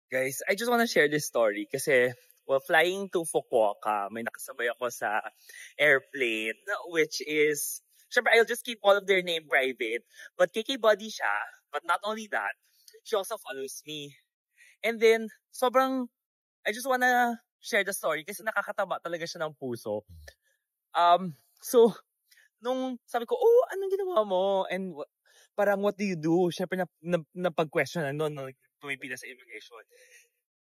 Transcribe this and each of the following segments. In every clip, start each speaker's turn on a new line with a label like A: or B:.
A: Guys, I just want to share this story kasi while flying to Fukuoka, may nakasabay ako sa airplane, which is, syempre, I'll just keep all of their name private. But KK Buddy siya. But not only that, she also follows me. And then, I just wanna share the story kasi nakakataba talaga siya ng puso. So, nung sabi ko, oh, anong ginawa mo? And parang, what do you do? Syempre, napag-question na noon, no, pumipila sa immigration.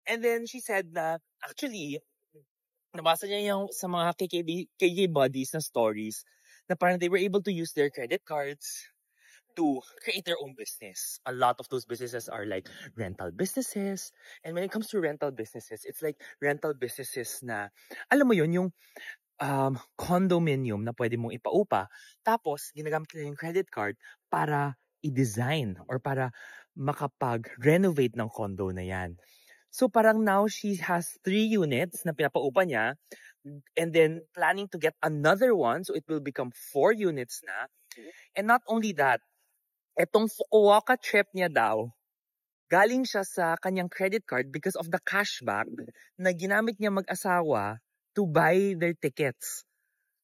A: And then, she said na, actually, nabasa niya yung sa mga KK buddies na stories na parang they were able to use their credit cards to create their own business. A lot of those businesses are like rental businesses. And when it comes to rental businesses, it's like rental businesses na, alam mo yun, yung condominium na pwede mong ipaupa. Tapos, ginagamit nila yung credit card para i-design or para makapag-renovate ng condo na yan. So parang now she has 3 units na pinapaupa niya and then planning to get another one. So it will become 4 units na. And not only that, etong Fukuoka trip niya daw, galing siya sa kanyang credit card because of the cashback na ginamit niya mag-asawa to buy their tickets.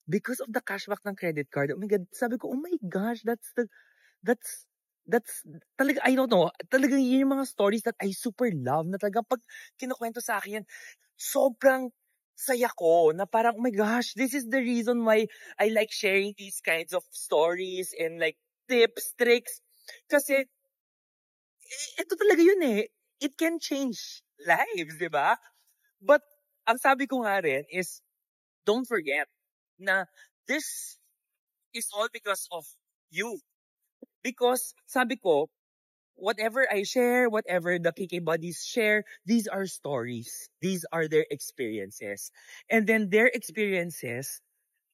A: Because of the cashback ng credit card. Oh my God, sabi ko, oh my gosh, that's talaga, I don't know, talaga yun yung mga stories that I super love, na talaga pag kinukwento sa akin yan, sobrang saya ko, na parang, oh my gosh, this is the reason why I like sharing these kinds of stories and like tips, tricks, kasi, ito talaga yun eh, it can change lives, di ba? But, ang sabi ko nga rin is, don't forget na this is all because of you. Because, sabi ko, whatever I share, whatever the KK buddies share, these are stories. These are their experiences. And then their experiences,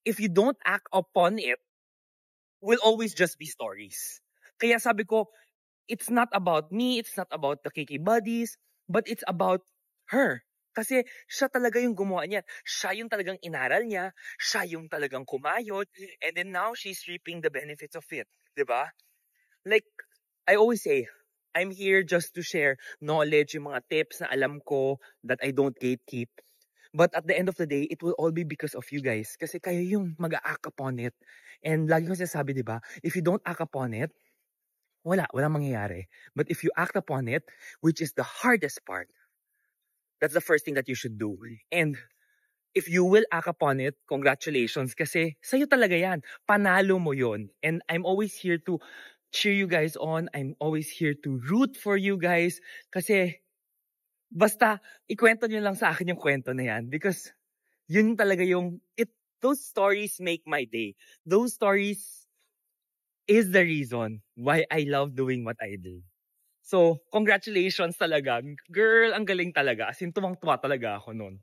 A: if you don't act upon it, will always just be stories. Kaya sabi ko, it's not about me, it's not about the KK buddies, but it's about her. Kasi siya talaga yung gumawa niya. Siya yung talagang inaral niya. Siya yung talagang kumayod. And then now, she's reaping the benefits of it. Diba? Like, I always say, I'm here just to share knowledge, yung mga tips na alam ko that I don't gatekeep. But at the end of the day, it will all be because of you guys. Kasi kayo yung mag-a-act upon it. And lagi ko sinasabi, di ba? If you don't act upon it, walang mangyayari. But if you act upon it, which is the hardest part, that's the first thing that you should do. And if you will act upon it, congratulations. Kasi sa'yo talaga yan. Panalo mo yun. And I'm always here to cheer you guys on. I'm always here to root for you guys. Kasi, basta, ikwento nyo lang sa akin yung kwento na yan. Because, yun talaga those stories make my day. Those stories is the reason why I love doing what I do. So, congratulations talaga. Girl, ang galing talaga. As in, tuwang-tuwa talaga ako nun.